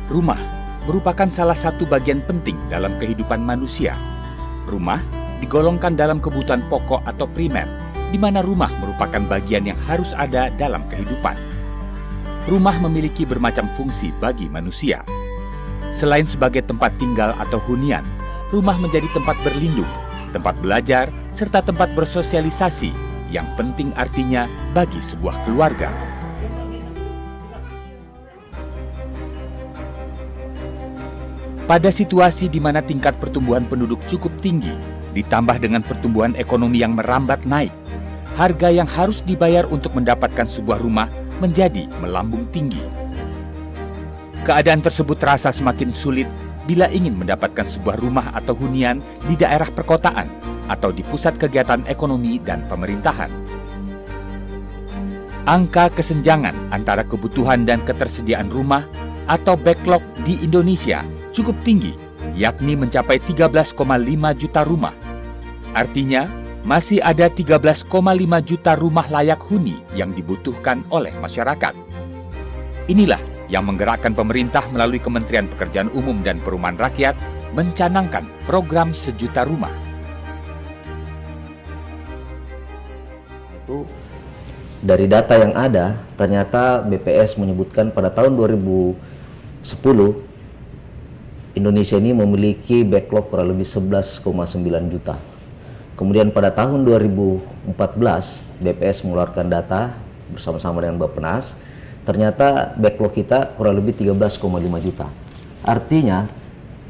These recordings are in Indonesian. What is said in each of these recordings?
Rumah merupakan salah satu bagian penting dalam kehidupan manusia. Rumah digolongkan dalam kebutuhan pokok atau primer, di mana rumah merupakan bagian yang harus ada dalam kehidupan. Rumah memiliki bermacam fungsi bagi manusia. Selain sebagai tempat tinggal atau hunian, rumah menjadi tempat berlindung, tempat belajar, serta tempat bersosialisasi yang penting artinya bagi sebuah keluarga. Pada situasi di mana tingkat pertumbuhan penduduk cukup tinggi, ditambah dengan pertumbuhan ekonomi yang merambat naik, harga yang harus dibayar untuk mendapatkan sebuah rumah menjadi melambung tinggi. Keadaan tersebut terasa semakin sulit bila ingin mendapatkan sebuah rumah atau hunian di daerah perkotaan atau di pusat kegiatan ekonomi dan pemerintahan. Angka kesenjangan antara kebutuhan dan ketersediaan rumah atau backlog di Indonesia cukup tinggi, yakni mencapai 13,5 juta rumah. Artinya, masih ada 13,5 juta rumah layak huni yang dibutuhkan oleh masyarakat. Inilah yang menggerakkan pemerintah melalui Kementerian Pekerjaan Umum dan Perumahan Rakyat mencanangkan program Sejuta Rumah. Itu dari data yang ada, ternyata BPS menyebutkan pada tahun 2010 Indonesia ini memiliki backlog kurang lebih 11,9 juta. Kemudian pada tahun 2014 BPS mengeluarkan data bersama-sama dengan Bappenas, ternyata backlog kita kurang lebih 13,5 juta. Artinya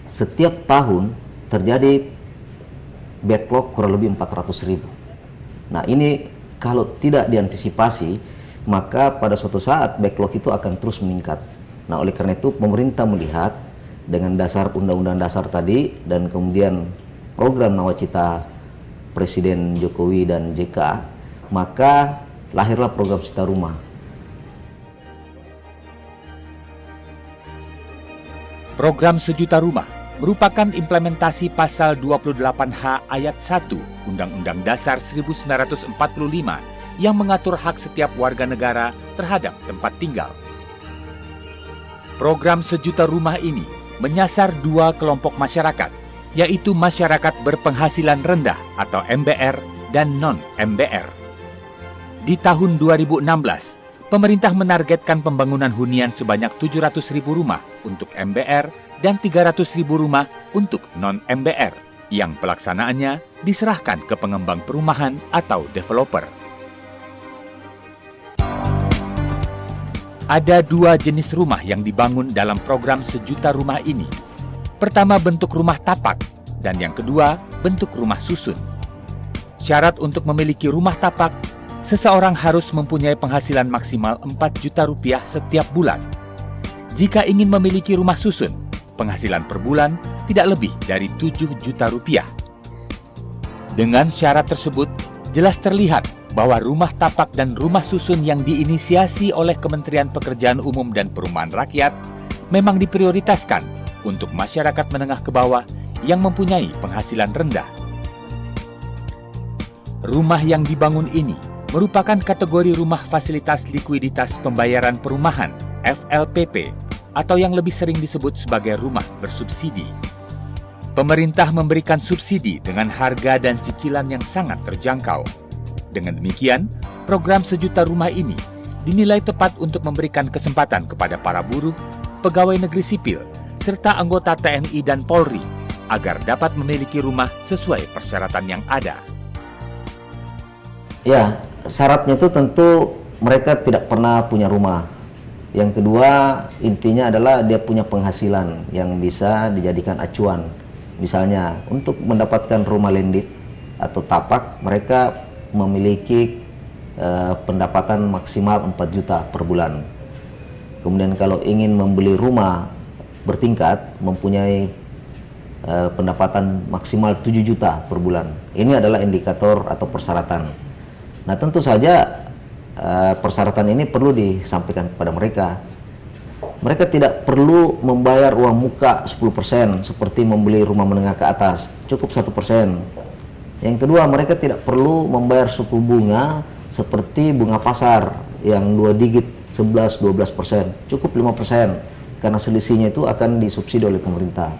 setiap tahun terjadi backlog kurang lebih 400.000. Nah, ini kalau tidak diantisipasi, maka pada suatu saat backlog itu akan terus meningkat. Nah, oleh karena itu pemerintah melihat dengan dasar Undang-Undang Dasar tadi dan kemudian program Nawacita Presiden Jokowi dan JK, maka lahirlah program Sejuta Rumah. Program Sejuta Rumah merupakan implementasi pasal 28H ayat 1 Undang-Undang Dasar 1945 yang mengatur hak setiap warga negara terhadap tempat tinggal. Program Sejuta Rumah ini menyasar dua kelompok masyarakat, yaitu masyarakat berpenghasilan rendah atau MBR dan non-MBR. Di tahun 2016, pemerintah menargetkan pembangunan hunian sebanyak 700.000 rumah untuk MBR dan 300.000 rumah untuk non-MBR, yang pelaksanaannya diserahkan ke pengembang perumahan atau developer. Ada dua jenis rumah yang dibangun dalam program Sejuta Rumah ini. Pertama, bentuk rumah tapak, dan yang kedua, bentuk rumah susun. Syarat untuk memiliki rumah tapak, seseorang harus mempunyai penghasilan maksimal 4 juta rupiah setiap bulan. Jika ingin memiliki rumah susun, penghasilan per bulan tidak lebih dari 7 juta rupiah. Dengan syarat tersebut, jelas terlihat bahwa rumah tapak dan rumah susun yang diinisiasi oleh Kementerian Pekerjaan Umum dan Perumahan Rakyat memang diprioritaskan untuk masyarakat menengah ke bawah yang mempunyai penghasilan rendah. Rumah yang dibangun ini merupakan kategori rumah fasilitas likuiditas pembayaran perumahan (FLPP) atau yang lebih sering disebut sebagai rumah bersubsidi. Pemerintah memberikan subsidi dengan harga dan cicilan yang sangat terjangkau. Dengan demikian, program Sejuta Rumah ini dinilai tepat untuk memberikan kesempatan kepada para buruh, pegawai negeri sipil, serta anggota TNI dan Polri agar dapat memiliki rumah sesuai persyaratan yang ada. Ya, syaratnya itu tentu mereka tidak pernah punya rumah. Yang kedua, intinya adalah dia punya penghasilan yang bisa dijadikan acuan. Misalnya, untuk mendapatkan rumah landed atau tapak, mereka memiliki pendapatan maksimal 4 juta per bulan. Kemudian kalau ingin membeli rumah bertingkat, mempunyai pendapatan maksimal 7 juta per bulan. Ini adalah indikator atau persyaratan. Nah, tentu saja persyaratan ini perlu disampaikan kepada mereka. Mereka tidak perlu membayar uang muka 10% seperti membeli rumah menengah ke atas, cukup 1%. Yang kedua, mereka tidak perlu membayar suku bunga seperti bunga pasar yang 2 digit 11-12%, cukup 5% karena selisihnya itu akan disubsidi oleh pemerintah.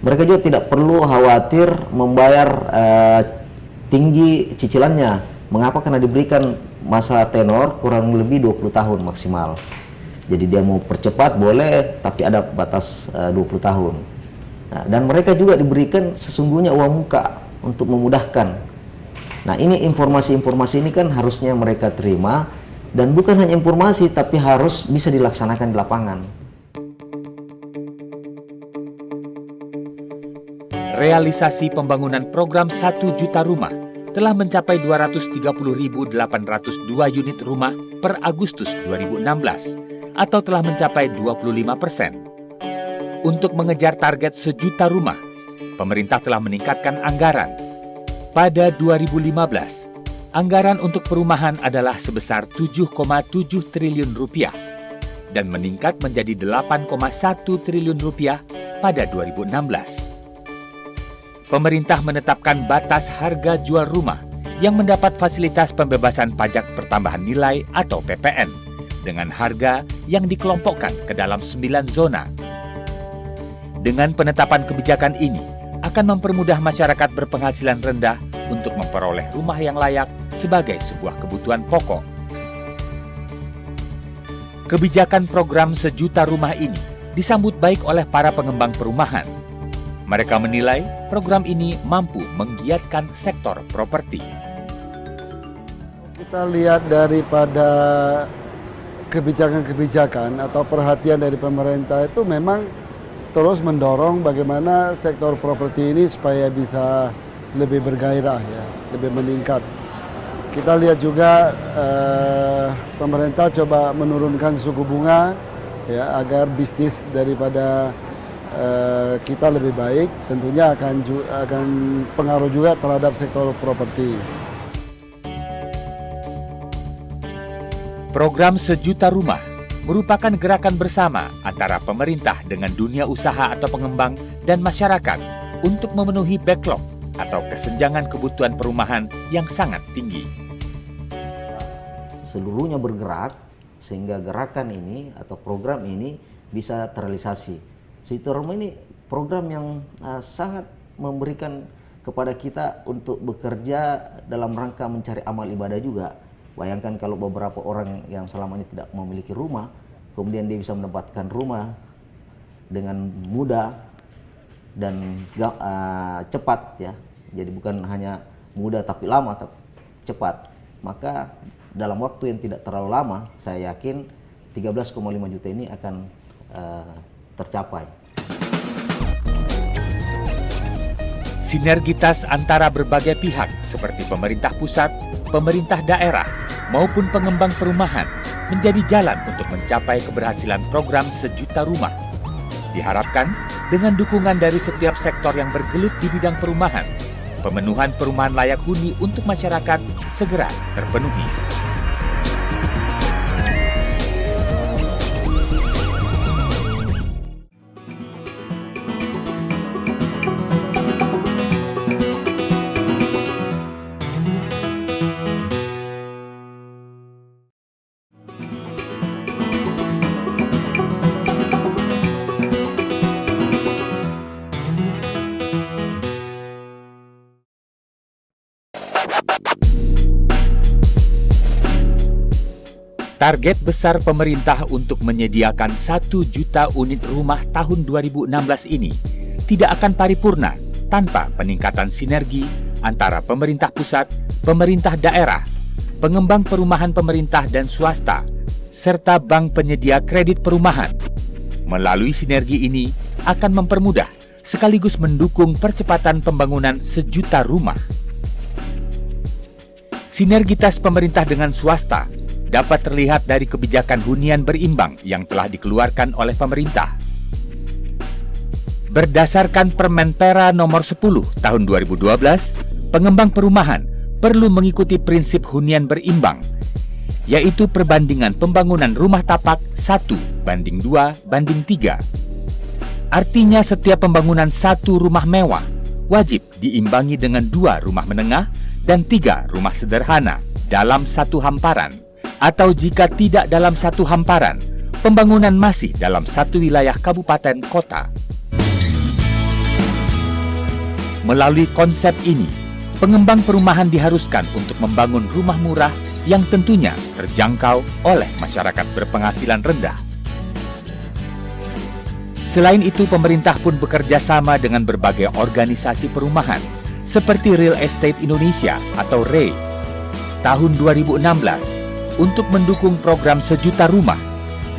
Mereka juga tidak perlu khawatir membayar tinggi cicilannya. Mengapa? Karena diberikan masa tenor kurang lebih 20 tahun maksimal. Jadi dia mau percepat boleh, tapi ada batas 20 tahun. Nah, dan mereka juga diberikan sesungguhnya uang muka untuk memudahkan. Nah, ini informasi-informasi ini kan harusnya mereka terima, dan bukan hanya informasi, tapi harus bisa dilaksanakan di lapangan. Realisasi pembangunan program 1 juta rumah telah mencapai 230.802 unit rumah per Agustus 2016 atau telah mencapai 25%. Untuk mengejar target 1 juta rumah, pemerintah telah meningkatkan anggaran. Pada 2015, anggaran untuk perumahan adalah sebesar 7,7 triliun rupiah dan meningkat menjadi 8,1 triliun rupiah pada 2016. Pemerintah menetapkan batas harga jual rumah yang mendapat fasilitas pembebasan pajak pertambahan nilai atau PPN dengan harga yang dikelompokkan ke dalam 9 zona. Dengan penetapan kebijakan ini akan mempermudah masyarakat berpenghasilan rendah untuk memperoleh rumah yang layak sebagai sebuah kebutuhan pokok. Kebijakan program 1 juta rumah ini disambut baik oleh para pengembang perumahan. Mereka menilai program ini mampu menggiatkan sektor properti. Kita lihat daripada kebijakan-kebijakan atau perhatian dari pemerintah itu memang terus mendorong bagaimana sektor properti ini supaya bisa lebih bergairah, ya, lebih meningkat. Kita lihat juga pemerintah coba menurunkan suku bunga, ya, agar bisnis daripada kita lebih baik, tentunya akan pengaruh juga terhadap sektor properti. Program 1 juta rumah merupakan gerakan bersama antara pemerintah dengan dunia usaha atau pengembang dan masyarakat untuk memenuhi backlog atau kesenjangan kebutuhan perumahan yang sangat tinggi. Seluruhnya bergerak sehingga gerakan ini atau program ini bisa terrealisasi. 1 juta rumah ini program yang sangat memberikan kepada kita untuk bekerja dalam rangka mencari amal ibadah juga. Bayangkan kalau beberapa orang yang selama ini tidak memiliki rumah, kemudian dia bisa mendapatkan rumah dengan mudah dan cepat, ya. Jadi bukan hanya mudah tapi lama, tapi cepat. Maka dalam waktu yang tidak terlalu lama, saya yakin 13,5 juta ini akan tercapai. Sinergitas antara berbagai pihak seperti pemerintah pusat, pemerintah daerah, maupun pengembang perumahan menjadi jalan untuk mencapai keberhasilan program 1 juta rumah. Diharapkan dengan dukungan dari setiap sektor yang bergelut di bidang perumahan, pemenuhan perumahan layak huni untuk masyarakat segera terpenuhi. Target besar pemerintah untuk menyediakan 1 juta unit rumah tahun 2016 ini tidak akan paripurna tanpa peningkatan sinergi antara pemerintah pusat, pemerintah daerah, pengembang perumahan pemerintah dan swasta, serta bank penyedia kredit perumahan. Melalui sinergi ini akan mempermudah sekaligus mendukung percepatan pembangunan sejuta rumah. Sinergitas pemerintah dengan swasta dapat terlihat dari kebijakan hunian berimbang yang telah dikeluarkan oleh pemerintah. Berdasarkan Permen Pera nomor 10 tahun 2012, pengembang perumahan perlu mengikuti prinsip hunian berimbang, yaitu perbandingan pembangunan rumah tapak 1:2:3. Artinya setiap pembangunan 1 rumah mewah wajib diimbangi dengan 2 rumah menengah dan 3 rumah sederhana dalam satu hamparan. Atau jika tidak dalam satu hamparan, pembangunan masih dalam satu wilayah kabupaten kota. Melalui konsep ini, pengembang perumahan diharuskan untuk membangun rumah murah yang tentunya terjangkau oleh masyarakat berpenghasilan rendah. Selain itu, pemerintah pun bekerja sama dengan berbagai organisasi perumahan, seperti Real Estate Indonesia atau REI. Tahun 2016, untuk mendukung program sejuta rumah,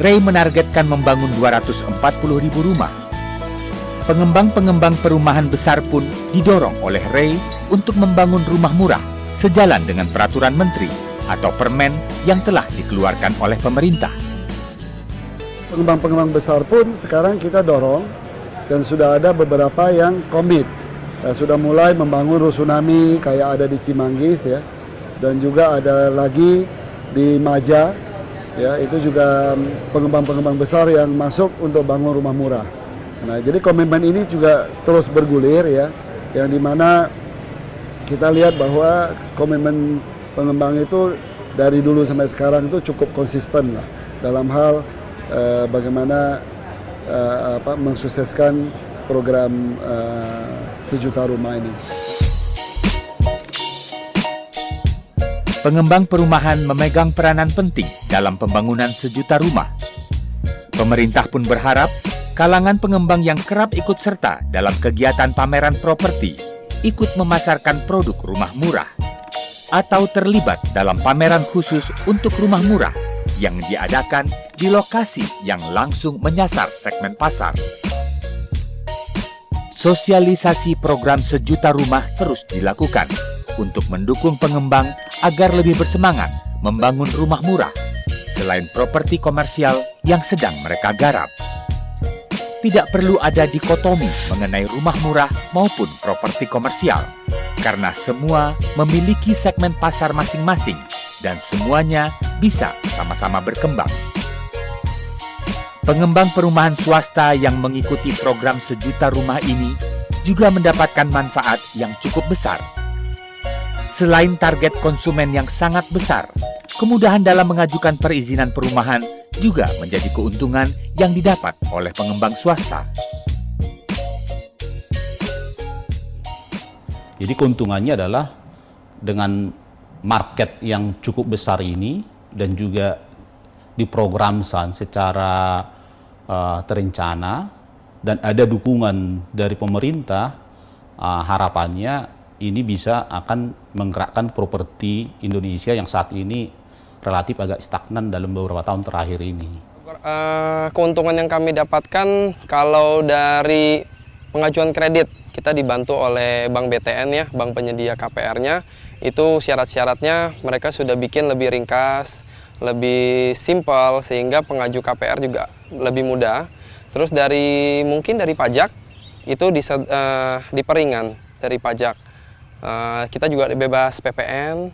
REI menargetkan membangun 240.000 rumah. Pengembang-pengembang perumahan besar pun didorong oleh REI untuk membangun rumah murah sejalan dengan peraturan menteri atau permen yang telah dikeluarkan oleh pemerintah. Pengembang-pengembang besar pun sekarang kita dorong dan sudah ada beberapa yang komit. Sudah mulai membangun rusunami kayak ada di Cimanggis ya. Dan juga ada lagi di Maja ya, itu juga pengembang-pengembang besar yang masuk untuk bangun rumah murah. Nah, jadi komitmen ini juga terus bergulir ya, yang dimana kita lihat bahwa komitmen pengembang itu dari dulu sampai sekarang itu cukup konsisten lah dalam hal bagaimana mensukseskan program sejuta rumah ini. Pengembang perumahan memegang peranan penting dalam pembangunan sejuta rumah. Pemerintah pun berharap kalangan pengembang yang kerap ikut serta dalam kegiatan pameran properti ikut memasarkan produk rumah murah atau terlibat dalam pameran khusus untuk rumah murah yang diadakan di lokasi yang langsung menyasar segmen pasar. Sosialisasi program sejuta rumah terus dilakukan untuk mendukung pengembang agar lebih bersemangat membangun rumah murah selain properti komersial yang sedang mereka garap. Tidak perlu ada dikotomi mengenai rumah murah maupun properti komersial, karena semua memiliki segmen pasar masing-masing dan semuanya bisa sama-sama berkembang. Pengembang perumahan swasta yang mengikuti program sejuta rumah ini juga mendapatkan manfaat yang cukup besar. Selain target konsumen yang sangat besar, kemudahan dalam mengajukan perizinan perumahan juga menjadi keuntungan yang didapat oleh pengembang swasta. Jadi keuntungannya adalah dengan market yang cukup besar ini dan juga diprogramkan secara terencana dan ada dukungan dari pemerintah, harapannya ini bisa akan menggerakkan properti Indonesia yang saat ini relatif agak stagnan dalam beberapa tahun terakhir ini. Keuntungan yang kami dapatkan kalau dari pengajuan kredit, kita dibantu oleh Bank BTN ya, bank penyedia KPR-nya, itu syarat-syaratnya mereka sudah bikin lebih ringkas, lebih simpel sehingga pengaju KPR juga lebih mudah. Terus mungkin dari pajak itu diperingan dari pajak. Kita juga bebas PPN.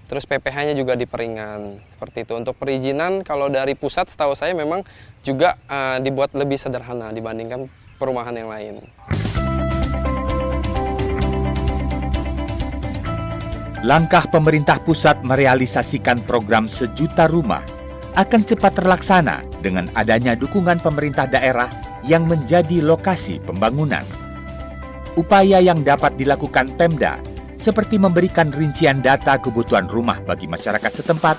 Terus PPh-nya juga diperingan, seperti itu. Untuk perizinan, kalau dari pusat setahu saya memang juga dibuat lebih sederhana dibandingkan perumahan yang lain. Langkah pemerintah pusat merealisasikan program sejuta rumah akan cepat terlaksana dengan adanya dukungan pemerintah daerah yang menjadi lokasi pembangunan. Upaya yang dapat dilakukan Pemda seperti memberikan rincian data kebutuhan rumah bagi masyarakat setempat,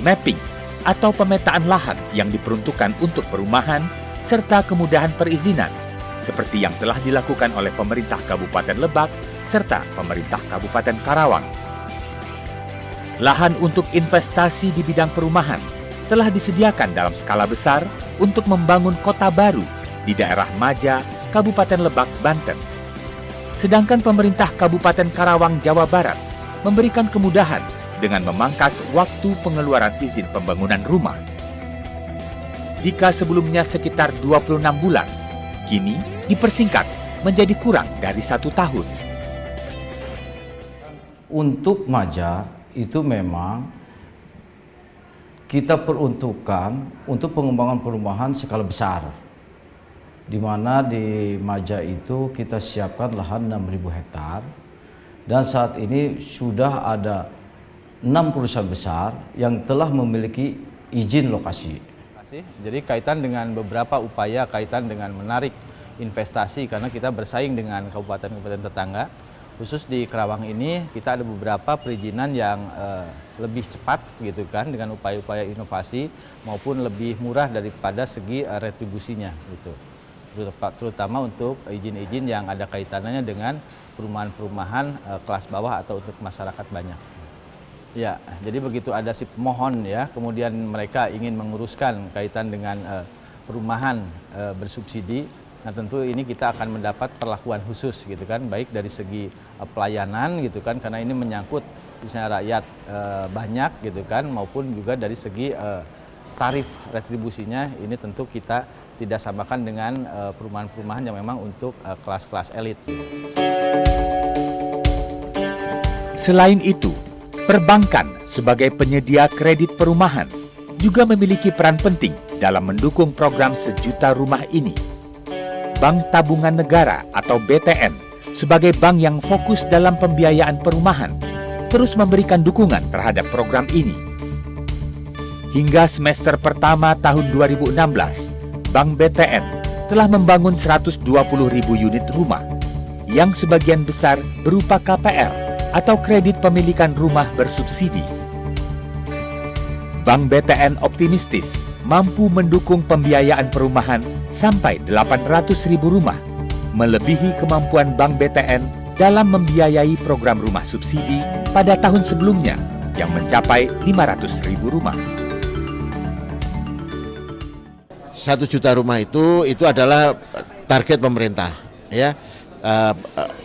mapping atau pemetaan lahan yang diperuntukkan untuk perumahan, serta kemudahan perizinan, seperti yang telah dilakukan oleh pemerintah Kabupaten Lebak serta pemerintah Kabupaten Karawang. lahan untuk investasi di bidang perumahan telah disediakan dalam skala besar untuk membangun kota baru di daerah Maja, Kabupaten Lebak, Banten. Sedangkan pemerintah Kabupaten Karawang, Jawa Barat memberikan kemudahan dengan memangkas waktu pengeluaran izin pembangunan rumah. Jika sebelumnya sekitar 26 bulan, kini dipersingkat menjadi kurang dari 1 tahun. Untuk Maja itu memang kita peruntukkan untuk pengembangan perumahan skala besar, di mana di Maja itu kita siapkan lahan 6.000 hektar dan saat ini sudah ada 6 perusahaan besar yang telah memiliki izin lokasi. Jadi kaitan dengan beberapa upaya kaitan dengan menarik investasi karena kita bersaing dengan kabupaten-kabupaten tetangga. Khusus di Karawang ini kita ada beberapa perizinan yang lebih cepat gitu kan dengan upaya-upaya inovasi maupun lebih murah daripada segi retribusinya gitu. Terutama untuk izin-izin yang ada kaitannya dengan perumahan-perumahan kelas bawah atau untuk masyarakat banyak. Ya, jadi begitu ada si pemohon ya, kemudian mereka ingin menguruskan kaitan dengan perumahan bersubsidi. Nah tentu ini kita akan mendapat perlakuan khusus gitu kan, baik dari segi pelayanan gitu kan, karena ini menyangkut misalnya rakyat banyak gitu kan, maupun juga dari segi tarif retribusinya ini tentu kita tidak samakan dengan perumahan-perumahan yang memang untuk kelas-kelas elit. Selain itu, perbankan sebagai penyedia kredit perumahan juga memiliki peran penting dalam mendukung program Sejuta Rumah ini. Bank Tabungan Negara atau BTN sebagai bank yang fokus dalam pembiayaan perumahan terus memberikan dukungan terhadap program ini. Hingga semester pertama tahun 2016, Bank BTN telah membangun 120.000 unit rumah yang sebagian besar berupa KPR atau kredit pemilikan rumah bersubsidi. Bank BTN optimistis mampu mendukung pembiayaan perumahan sampai 800.000 rumah, melebihi kemampuan Bank BTN dalam membiayai program rumah subsidi pada tahun sebelumnya yang mencapai 500.000 rumah. 1 juta rumah itu adalah target pemerintah ya.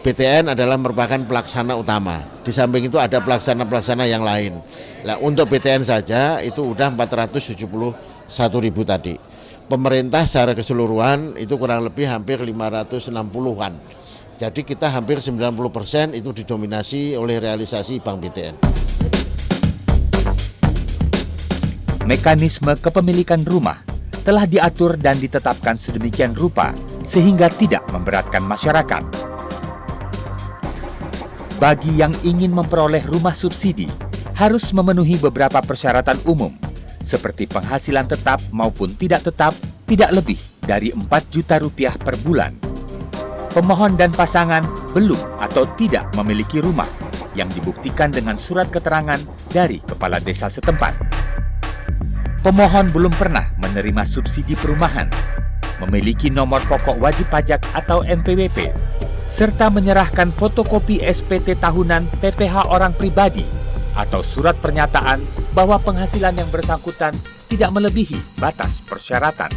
BTN adalah merupakan pelaksana utama. Di samping itu ada pelaksana-pelaksana yang lain. Nah, untuk BTN saja itu udah 471.000 tadi. Pemerintah secara keseluruhan itu kurang lebih hampir 560-an. Jadi kita hampir 90% itu didominasi oleh realisasi Bank BTN. Mekanisme kepemilikan rumah telah diatur dan ditetapkan sedemikian rupa sehingga tidak memberatkan masyarakat. Bagi yang ingin memperoleh rumah subsidi, harus memenuhi beberapa persyaratan umum, seperti penghasilan tetap maupun tidak tetap tidak lebih dari 4 juta rupiah per bulan. Pemohon dan pasangan belum atau tidak memiliki rumah yang dibuktikan dengan surat keterangan dari kepala desa setempat. Pemohon belum pernah menerima subsidi perumahan, memiliki nomor pokok wajib pajak atau NPWP, serta menyerahkan fotokopi SPT tahunan PPh orang pribadi atau surat pernyataan bahwa penghasilan yang bersangkutan tidak melebihi batas persyaratan.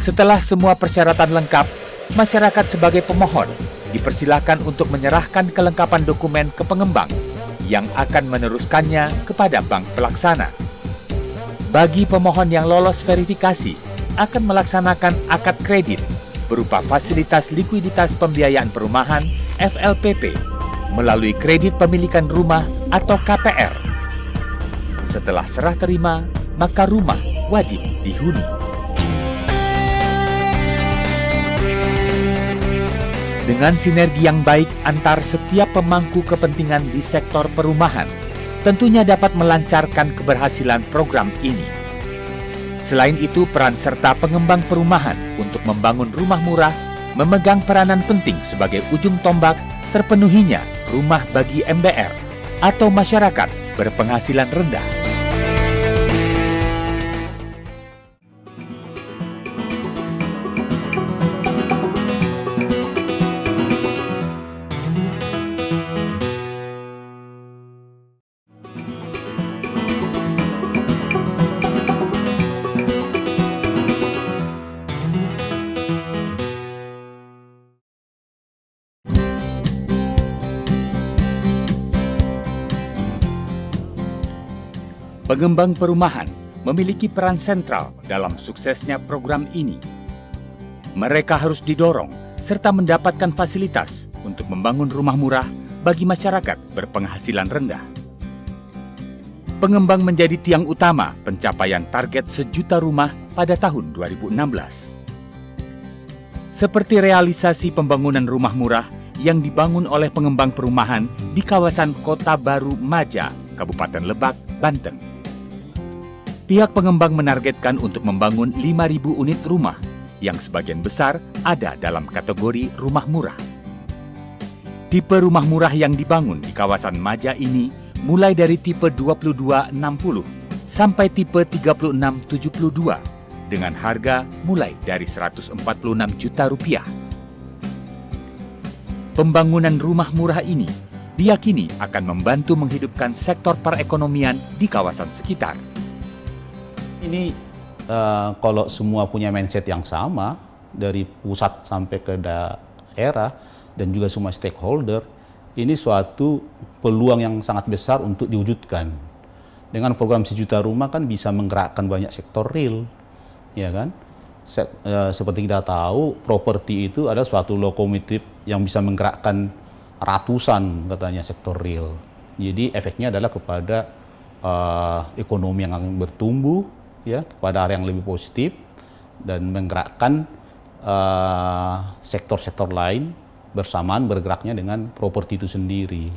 Setelah semua persyaratan lengkap, masyarakat sebagai pemohon dipersilakan untuk menyerahkan kelengkapan dokumen ke pengembang yang akan meneruskannya kepada bank pelaksana. Bagi pemohon yang lolos verifikasi, akan melaksanakan akad kredit berupa fasilitas likuiditas pembiayaan perumahan FLPP melalui kredit pemilikan rumah atau KPR. Setelah serah terima, maka rumah wajib dihuni. Dengan sinergi yang baik antar setiap pemangku kepentingan di sektor perumahan, tentunya dapat melancarkan keberhasilan program ini. Selain itu, peran serta pengembang perumahan untuk membangun rumah murah memegang peranan penting sebagai ujung tombak terpenuhinya rumah bagi MBR atau masyarakat berpenghasilan rendah. Pengembang perumahan memiliki peran sentral dalam suksesnya program ini. Mereka harus didorong serta mendapatkan fasilitas untuk membangun rumah murah bagi masyarakat berpenghasilan rendah. Pengembang menjadi tiang utama pencapaian target 1 juta rumah pada tahun 2016. Seperti realisasi pembangunan rumah murah yang dibangun oleh pengembang perumahan di kawasan Kota Baru Maja, Kabupaten Lebak, Banten. Pihak pengembang menargetkan untuk membangun 5.000 unit rumah yang sebagian besar ada dalam kategori rumah murah. Tipe rumah murah yang dibangun di kawasan Maja ini mulai dari tipe 2260 sampai tipe 3672 dengan harga mulai dari 146 juta rupiah. Pembangunan rumah murah ini diyakini akan membantu menghidupkan sektor perekonomian di kawasan sekitar. Ini kalau semua punya mindset yang sama, dari pusat sampai ke daerah dan juga semua stakeholder, ini suatu peluang yang sangat besar untuk diwujudkan. Dengan program 1 juta rumah kan bisa menggerakkan banyak sektor real, ya kan? Seperti kita tahu, properti itu adalah suatu lokomotif yang bisa menggerakkan ratusan katanya sektor real. Jadi efeknya adalah kepada ekonomi yang akan bertumbuh, ya, kepada arah yang lebih positif dan menggerakkan sektor-sektor lain bersamaan bergeraknya dengan properti itu sendiri.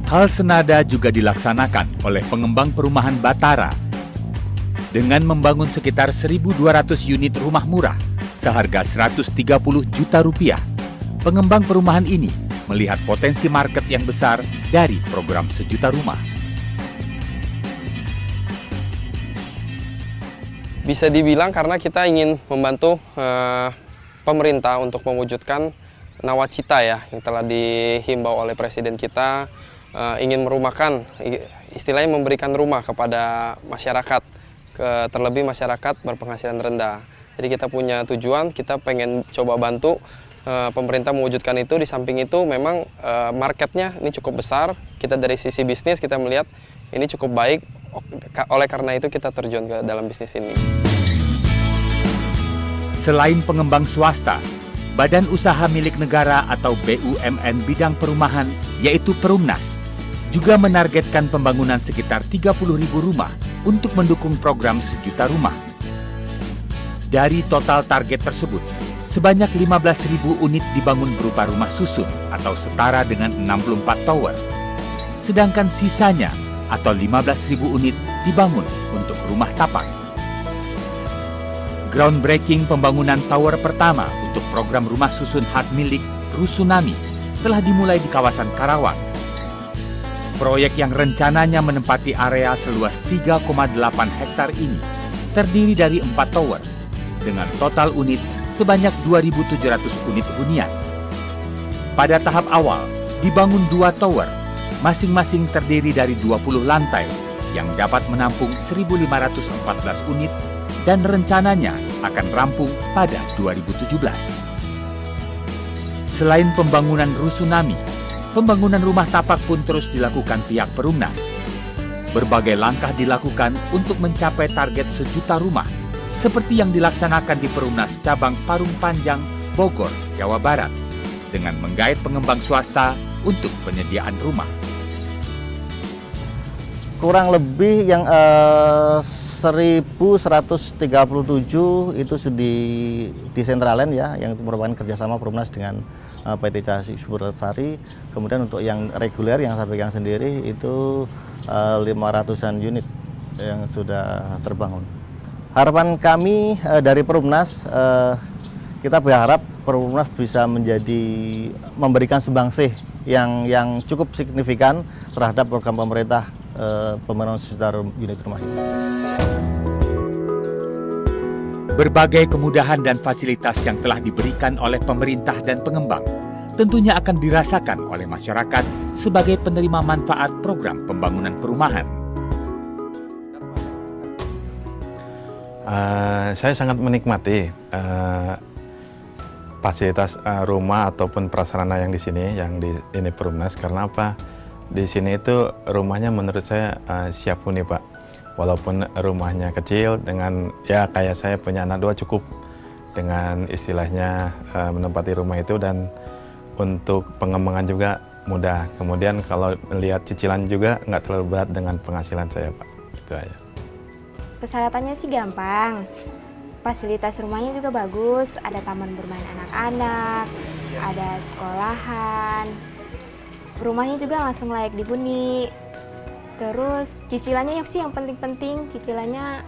Hal senada juga dilaksanakan oleh pengembang perumahan Batara dengan membangun sekitar 1.200 unit rumah murah seharga 130 juta rupiah. Pengembang perumahan ini melihat potensi market yang besar dari program 1 juta rumah. Bisa dibilang karena kita ingin membantu pemerintah untuk mewujudkan nawacita ya yang telah dihimbau oleh Presiden kita, ingin merumahkan, istilahnya memberikan rumah kepada masyarakat, terlebih masyarakat berpenghasilan rendah. Jadi kita punya tujuan, kita pengen coba bantu pemerintah mewujudkan itu. Di samping itu memang marketnya ini cukup besar, kita dari sisi bisnis kita melihat ini cukup baik, oleh karena itu kita terjun ke dalam bisnis ini. Selain pengembang swasta, Badan Usaha Milik Negara atau BUMN bidang perumahan, yaitu Perumnas, juga menargetkan pembangunan sekitar 30.000 rumah untuk mendukung program 1 juta rumah. Dari total target tersebut, sebanyak 15.000 unit dibangun berupa rumah susun atau setara dengan 64 tower. Sedangkan sisanya atau 15.000 unit dibangun untuk rumah tapak. Groundbreaking pembangunan tower pertama untuk program rumah susun hak milik Rusunami telah dimulai di kawasan Karawang. Proyek yang rencananya menempati area seluas 3,8 hektar ini terdiri dari 4 tower dengan total unit sebanyak 2.700 unit hunian. Pada tahap awal dibangun 2 tower, masing-masing terdiri dari 20 lantai yang dapat menampung 1.514 unit dan rencananya akan rampung pada 2017. Selain pembangunan Rusunami, pembangunan rumah tapak pun terus dilakukan pihak Perumnas. Berbagai langkah dilakukan untuk mencapai target 1 juta rumah, seperti yang dilaksanakan di Perumnas Cabang Parung Panjang, Bogor, Jawa Barat, dengan menggait pengembang swasta untuk penyediaan rumah. Kurang lebih yang 1.137 itu di Sentraland ya, yang merupakan kerjasama Perumnas dengan PT Cahasi Subrasari. Kemudian untuk yang reguler yang saya pegang sendiri itu 500-an unit yang sudah terbangun. Harapan kami dari Perumnas, kita berharap Perumnas bisa memberikan sumbangsih yang cukup signifikan terhadap program pemerintah pembangunan 1 juta unit rumah ini. Berbagai kemudahan dan fasilitas yang telah diberikan oleh pemerintah dan pengembang tentunya akan dirasakan oleh masyarakat sebagai penerima manfaat program pembangunan perumahan. Saya sangat menikmati fasilitas rumah ataupun prasarana yang di sini, yang di ini Perumnas, karena apa? Di sini itu rumahnya menurut saya siap huni Pak. Walaupun rumahnya kecil, dengan ya kayak saya punya anak 2 cukup dengan istilahnya menempati rumah itu, dan untuk pengembangan juga mudah. Kemudian kalau melihat cicilan juga nggak terlalu berat dengan penghasilan saya Pak. Itu aja. Persyaratannya sih gampang. Fasilitas rumahnya juga bagus, ada taman bermain anak-anak, ada sekolahan. Rumahnya juga langsung layak dihuni. Terus cicilannya sih yang penting-penting, cicilannya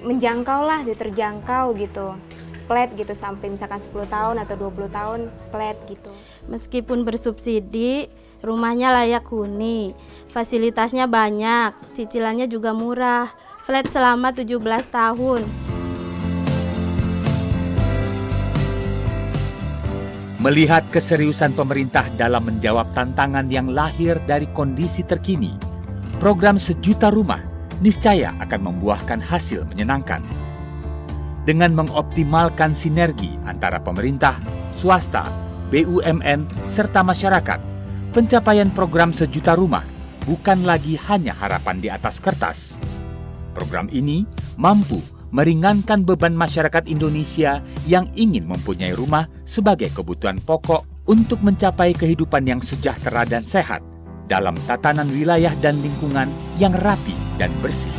menjangkau lah, diterjangkau gitu. Flat gitu sampai misalkan 10 tahun atau 20 tahun flat gitu. Meskipun bersubsidi, rumahnya layak huni, fasilitasnya banyak, cicilannya juga murah, flat selama 17 tahun. Melihat keseriusan pemerintah dalam menjawab tantangan yang lahir dari kondisi terkini, program Sejuta Rumah niscaya akan membuahkan hasil menyenangkan. Dengan mengoptimalkan sinergi antara pemerintah, swasta, BUMN, serta masyarakat, pencapaian program Sejuta Rumah bukan lagi hanya harapan di atas kertas. Program ini mampu meringankan beban masyarakat Indonesia yang ingin mempunyai rumah sebagai kebutuhan pokok untuk mencapai kehidupan yang sejahtera dan sehat dalam tatanan wilayah dan lingkungan yang rapi dan bersih.